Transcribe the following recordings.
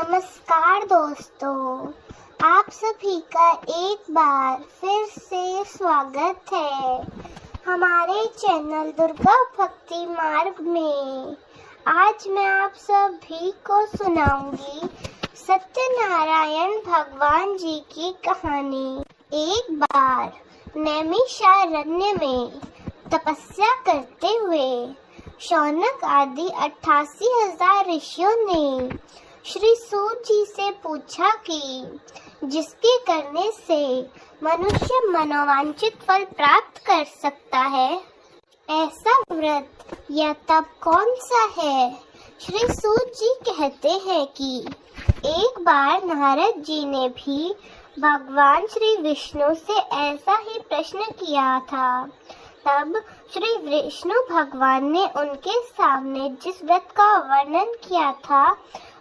नमस्कार दोस्तों, आप सभी का एक बार फिर से स्वागत है हमारे चैनल दुर्गा भक्ति मार्ग में। आज मैं आप सभी को सुनाऊंगी सत्यनारायण भगवान जी की कहानी। एक बार नैमिषारण्य में तपस्या करते हुए शौनक आदि 88,000 ऋषियों ने श्री सूत जी से पूछा कि जिसके करने से मनुष्य मनोवांछित फल प्राप्त कर सकता है, ऐसा व्रत या तप कौन सा है। श्री सूत जी कहते हैं कि एक बार नारद जी ने भी भगवान श्री विष्णु से ऐसा ही प्रश्न किया था। तब श्री विष्णु भगवान ने उनके सामने जिस व्रत का वर्णन किया था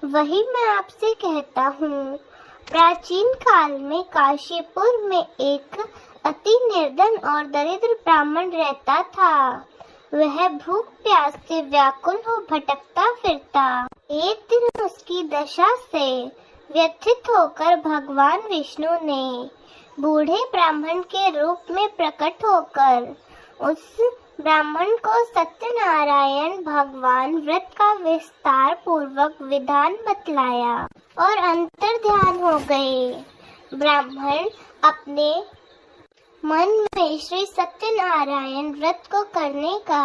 वही मैं आपसे कहता हूँ। प्राचीन काल में काशीपुर में एक अति निर्धन और दरिद्र ब्राह्मण रहता था। वह भूख प्यास से व्याकुल हो भटकता फिरता। एक दिन उसकी दशा से व्यथित होकर भगवान विष्णु ने बूढ़े ब्राह्मण के रूप में प्रकट होकर उस ब्राह्मण को सत्यनारायण भगवान व्रत का विस्तार पूर्वक विधान बतलाया और अंतर ध्यान हो गए। ब्राह्मण अपने मन में श्री सत्यनारायण व्रत को करने का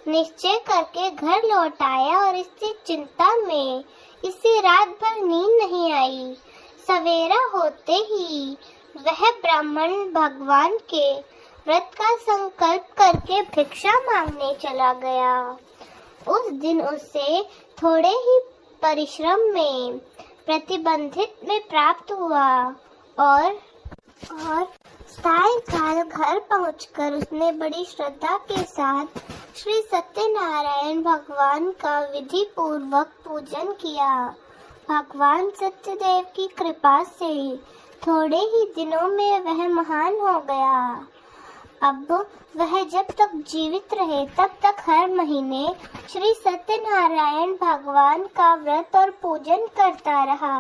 निश्चय करके घर लौट आया और इससे चिंता में इसे रात भर नींद नहीं आई। सवेरा होते ही वह ब्राह्मण भगवान के व्रत का संकल्प करके भिक्षा मांगने चला गया। उस दिन उसे थोड़े ही परिश्रम में प्रतिबंधित में प्राप्त हुआ और सायंकाल घर पहुंचकर उसने बड़ी श्रद्धा के साथ श्री सत्यनारायण भगवान का विधि पूर्वक पूजन किया। भगवान सत्यदेव की कृपा से थोड़े ही दिनों में वह महान हो गया। अब वह जब तक जीवित रहे तब तक हर महीने श्री सत्यनारायण भगवान का व्रत और पूजन करता रहा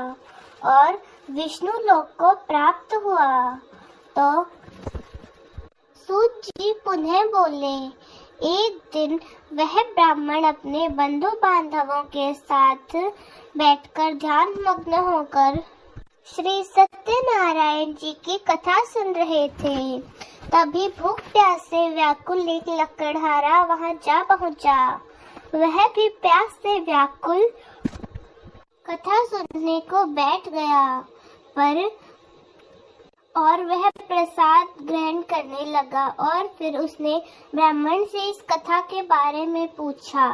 और विष्णु लोक को प्राप्त हुआ। तो सूत जी पुनः बोले, एक दिन वह ब्राह्मण अपने बंधु बांधवों के साथ बैठकर ध्यान मग्न होकर श्री सत्यनारायण जी की कथा सुन रहे थे। तभी भूख प्यास से व्याकुल एक लकड़हारा वहां जा पहुंचा। वह भी प्यास से व्याकुल कथा सुनने को बैठ गया और वह प्रसाद ग्रहण करने लगा और फिर उसने ब्राह्मण से इस कथा के बारे में पूछा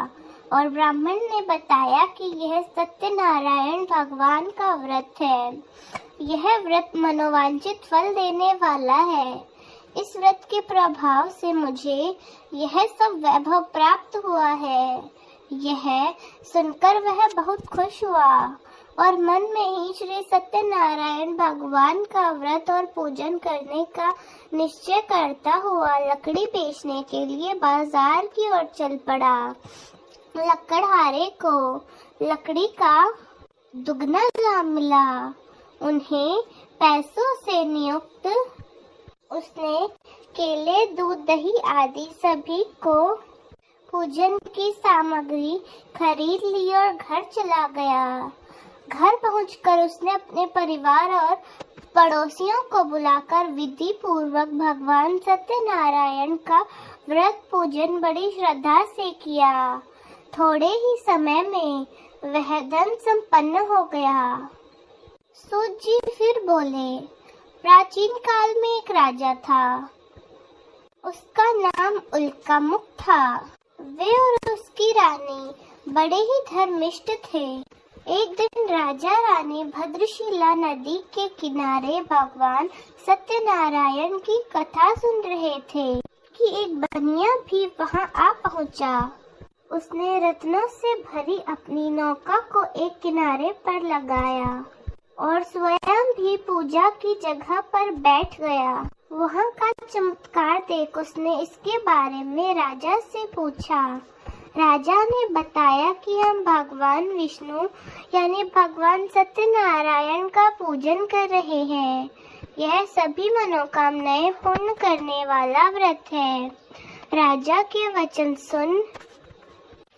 और ब्राह्मण ने बताया कि यह सत्यनारायण भगवान का व्रत है। यह व्रत मनोवांछित फल देने वाला है। इस व्रत के प्रभाव से मुझे यह सब वैभव प्राप्त हुआ है। यह सुनकर वह बहुत खुश हुआ और मन में ही श्री सत्यनारायण भगवान का व्रत और पूजन करने का निश्चय करता हुआ लकड़ी बेचने के लिए बाजार की ओर चल पड़ा। लकड़हारे को लकड़ी का दुगना दाम मिला। उन्हें पैसों से नियुक्त उसने केले, दूध, दही आदि सभी को पूजन की सामग्री खरीद ली और घर चला गया। घर पहुंचकर उसने अपने परिवार और पड़ोसियों को बुलाकर विधि पूर्वक भगवान सत्यनारायण का व्रत पूजन बड़ी श्रद्धा से किया। थोड़े ही समय में वह धन संपन्न हो गया। सूत जी फिर बोले, प्राचीन काल में एक राजा था। उसका नाम उल्कामुख था। वे और उसकी रानी बड़े ही धर्मिष्ठ थे। एक दिन राजा रानी भद्रशिला नदी के किनारे भगवान सत्यनारायण की कथा सुन रहे थे कि एक बनिया भी वहां आ पहुंचा। उसने रत्नों से भरी अपनी नौका को एक किनारे पर लगाया और स्वयं भी पूजा की जगह पर बैठ गया। वहाँ का चमत्कार देख उसने इसके बारे में राजा से पूछा। राजा ने बताया कि हम भगवान विष्णु यानी भगवान सत्यनारायण का पूजन कर रहे हैं। यह सभी मनोकामनाएं पूर्ण करने वाला व्रत है। राजा के वचन सुन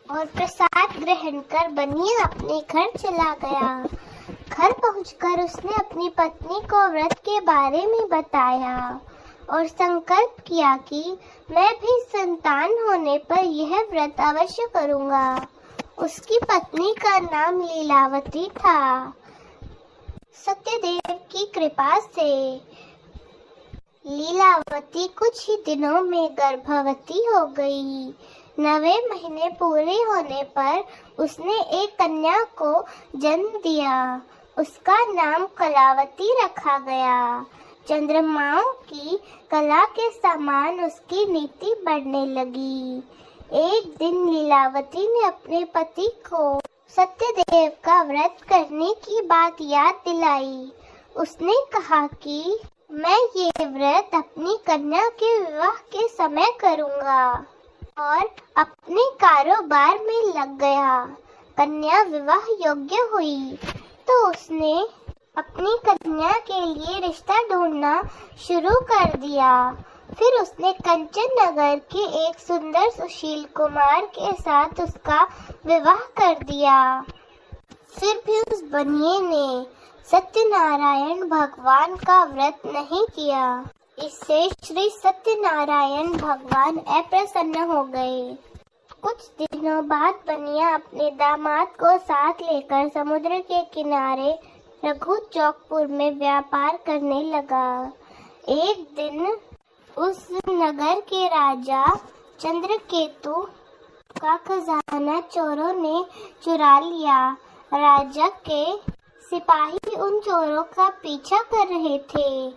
और प्रसाद ग्रहण कर बनिया अपने घर चला गया। घर पहुंचकर उसने अपनी पत्नी को व्रत के बारे में बताया और संकल्प किया कि मैं भी संतान होने पर यह व्रत अवश्य करूंगा। उसकी पत्नी का नाम लीलावती था। सत्यदेव की कृपा से लीलावती कुछ ही दिनों में गर्भवती हो गई। 9वें महीने पूरे होने पर उसने एक कन्या को जन्म दिया। उसका नाम कलावती रखा गया। चंद्रमाओं की कला के समान उसकी नीति बढ़ने लगी। एक दिन लीलावती ने अपने पति को सत्यदेव का व्रत करने की बात याद दिलाई। उसने कहा कि मैं ये व्रत अपनी कन्या के विवाह के समय करूंगा और अपने कारोबार में लग गया। कन्या विवाह योग्य हुई तो उसने अपनी कन्या के लिए रिश्ता ढूंढना शुरू कर दिया। फिर उसने कंचन नगर के एक सुंदर सुशील कुमार के साथ उसका विवाह कर दिया। फिर भी उस बनिए ने सत्यनारायण भगवान का व्रत नहीं किया। इससे श्री सत्यनारायण भगवान अप्रसन्न हो गए। कुछ दिनों बाद बनिया अपने दामाद को साथ लेकर समुद्र के किनारे रघु चौकपुर में व्यापार करने लगा। एक दिन उस नगर के राजा चंद्रकेतु का खजाना चोरों ने चुरा लिया। राजा के सिपाही उन चोरों का पीछा कर रहे थे।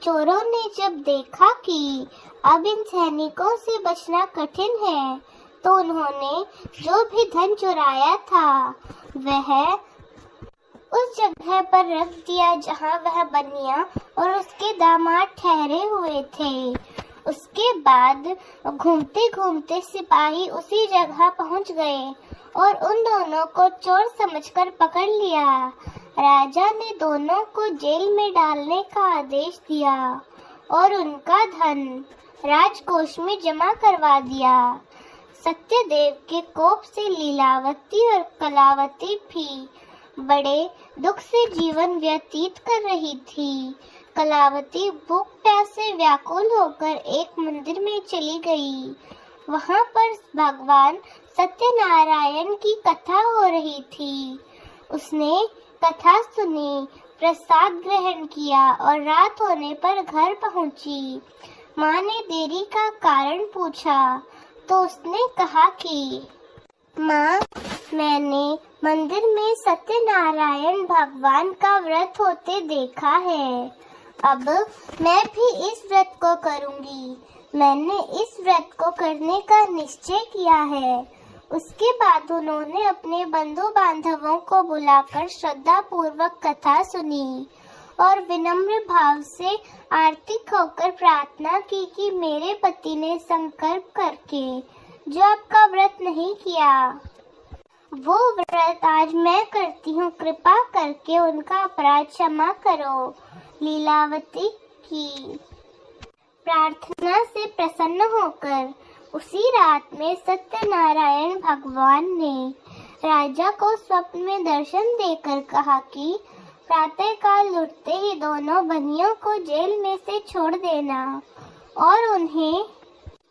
चोरों ने जब देखा कि अब इन सैनिकों से बचना कठिन है तो उन्होंने जो भी धन चुराया था वह उस जगह पर रख दिया जहां वह बनिया और उसके दामाद ठहरे हुए थे। उसके बाद घूमते घूमते सिपाही उसी जगह पहुंच गए और उन दोनों को चोर समझकर पकड़ लिया। राजा ने दोनों को जेल में डालने का आदेश दिया और उनका धन राजकोष में जमा करवा दिया। सत्यदेव के कोप से लीलावती और कलावती भी बड़े दुख से जीवन व्यतीत कर रही थी। कलावती भूख प्यास से व्याकुल होकर एक मंदिर में चली गई। वहां पर भगवान सत्यनारायण की कथा हो रही थी। उसने कथा सुनी, प्रसाद ग्रहण किया और रात होने पर घर पहुंची। माँ ने देरी का कारण पूछा तो उसने कहा कि माँ, मैंने मंदिर में सत्यनारायण भगवान का व्रत होते देखा है। अब मैं भी इस व्रत को करूंगी। मैंने इस व्रत को करने का निश्चय किया है। उसके बाद उन्होंने अपने बंधु बांधवों को बुलाकर श्रद्धा पूर्वक कथा सुनी और विनम्र भाव से आर्तिक होकर प्रार्थना की कि मेरे पति ने संकल्प करके जो आपका व्रत नहीं किया वो व्रत आज मैं करती हूँ। कृपा करके उनका अपराध क्षमा करो। लीलावती की प्रार्थना से प्रसन्न होकर उसी रात में सत्यनारायण भगवान ने राजा को स्वप्न में दर्शन देकर कहा कि प्रातःकाल उठते ही दोनों बनियों को जेल में से छोड़ देना और उन्हें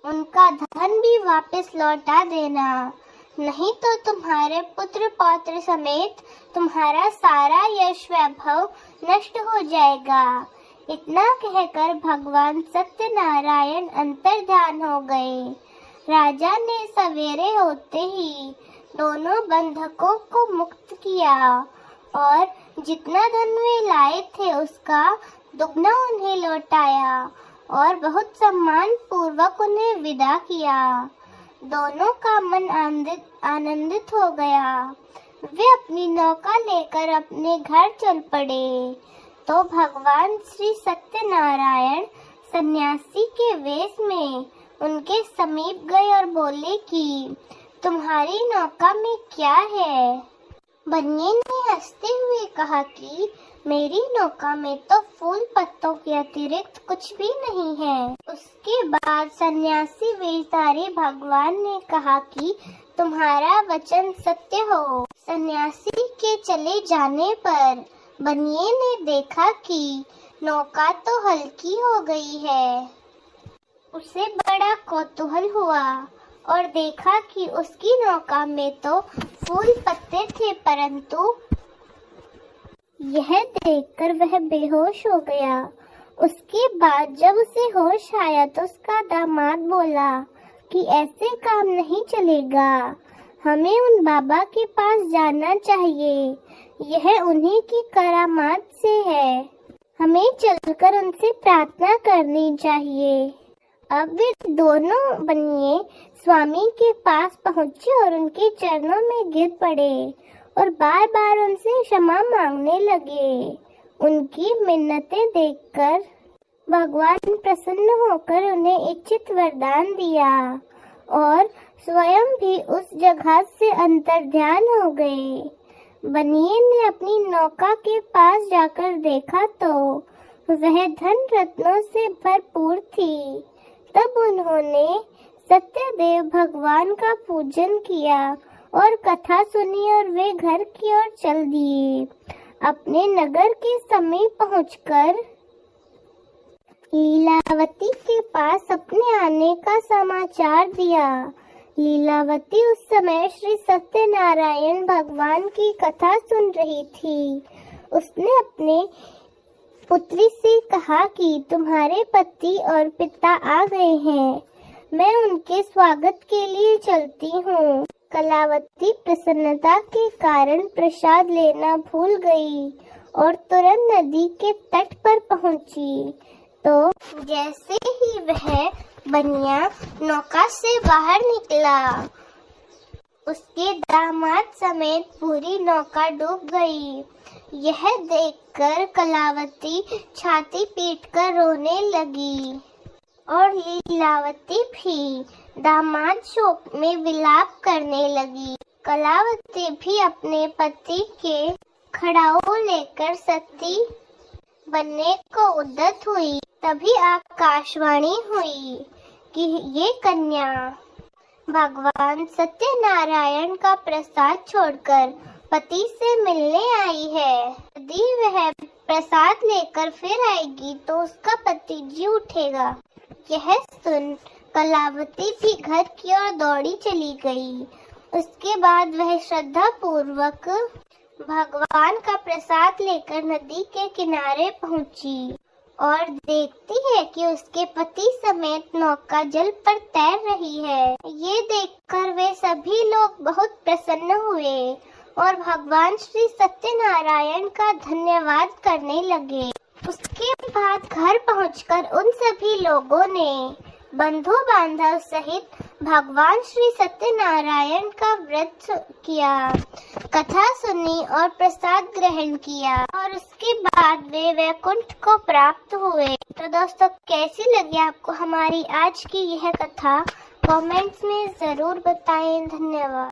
उनका धन भी वापस लौटा देना, नहीं तो तुम्हारे पुत्र पौत्र समेत तुम्हारा सारा यश वैभव नष्ट हो जाएगा। इतना कहकर भगवान सत्यनारायण अंतर्ध्यान हो गए। राजा ने सवेरे होते ही दोनों बंधकों को मुक्त किया और जितना धन वे लाए थे उसका दुगना उन्हें लौटाया और बहुत सम्मान पूर्वक उन्हें विदा किया। दोनों का मन आनंदित हो गया। वे अपनी नौका लेकर अपने घर चल पड़े तो भगवान श्री सत्यनारायण सन्यासी के वेश में उनके समीप गए और बोले कि तुम्हारी नौका में क्या है? बनिए ने हंसते हुए कहा कि मेरी नौका में तो फूल पत्तों के अतिरिक्त कुछ भी नहीं है। उसके बाद सन्यासी वेशधारी भगवान ने कहा कि तुम्हारा वचन सत्य हो। सन्यासी के चले जाने पर बनिए ने देखा कि नौका तो हल्की हो गई है। उसे बड़ा कौतूहल हुआ और देखा कि उसकी नौका में तो फूल पत्ते थे, परंतु यह देखकर वह बेहोश हो गया। उसके बाद जब उसे होश आया तो उसका दामाद बोला कि ऐसे काम नहीं चलेगा, हमें उन बाबा के पास जाना चाहिए, यह उन्हीं की करामात से है, हमें चलकर उनसे प्रार्थना करनी चाहिए। अब वे दोनों बनिए स्वामी के पास पहुँचे और उनके चरणों में गिर पड़े और बार बार उनसे क्षमा मांगने लगे। उनकी मिन्नतें देखकर भगवान प्रसन्न होकर उन्हें इच्छित वरदान दिया और स्वयं भी उस जगह से अंतर्ध्यान हो गए। बनिए ने अपनी नौका के पास जाकर देखा तो वह धन रत्नों से भरपूर थी। तब उन्होंने सत्यदेव भगवान का पूजन किया और कथा सुनी और वे घर की ओर चल दिए। अपने नगर के समीप पहुंचकर लीलावती के पास अपने आने का समाचार दिया। लीलावती उस समय श्री सत्यनारायण भगवान की कथा सुन रही थी। उसने अपने पुत्री से कहा कि तुम्हारे पति और पिता आ गए हैं, मैं उनके स्वागत के लिए चलती हूँ। कलावती प्रसन्नता के कारण प्रसाद लेना भूल गई और तुरंत नदी के तट पर पहुँची। तो जैसे ही वह बनिया नौका से बाहर निकला, उसके दामाद समेत पूरी नौका डूब गई। यह देखकर कलावती छाती पीटकर रोने लगी और लीलावती भी दामाद शोक में विलाप करने लगी। कलावती भी अपने पति के खड़ाऊ लेकर सती बनने को उद्यत हुई। तभी आकाशवाणी हुई कि ये कन्या भगवान सत्यनारायण का प्रसाद छोड़कर पति से मिलने आई है। यदि वह प्रसाद लेकर फिर आएगी तो उसका पति जी उठेगा। यह सुन कलावती भी घर की ओर दौड़ी चली गई। उसके बाद वह श्रद्धा पूर्वक भगवान का प्रसाद लेकर नदी के किनारे पहुंची और देखती है कि उसके पति समेत नौका जल पर तैर रही है। ये देखकर वे सभी लोग बहुत प्रसन्न हुए और भगवान श्री सत्यनारायण का धन्यवाद करने लगे। उसके बाद घर पहुंचकर उन सभी लोगों ने बंधु बांधव सहित भगवान श्री सत्यनारायण का व्रत किया, कथा सुनी और प्रसाद ग्रहण किया और उसके बाद वे वैकुंठ को प्राप्त हुए। तो दोस्तों, कैसी लगी आपको हमारी आज की यह कथा? कमेंट्स में जरूर बताएं। धन्यवाद।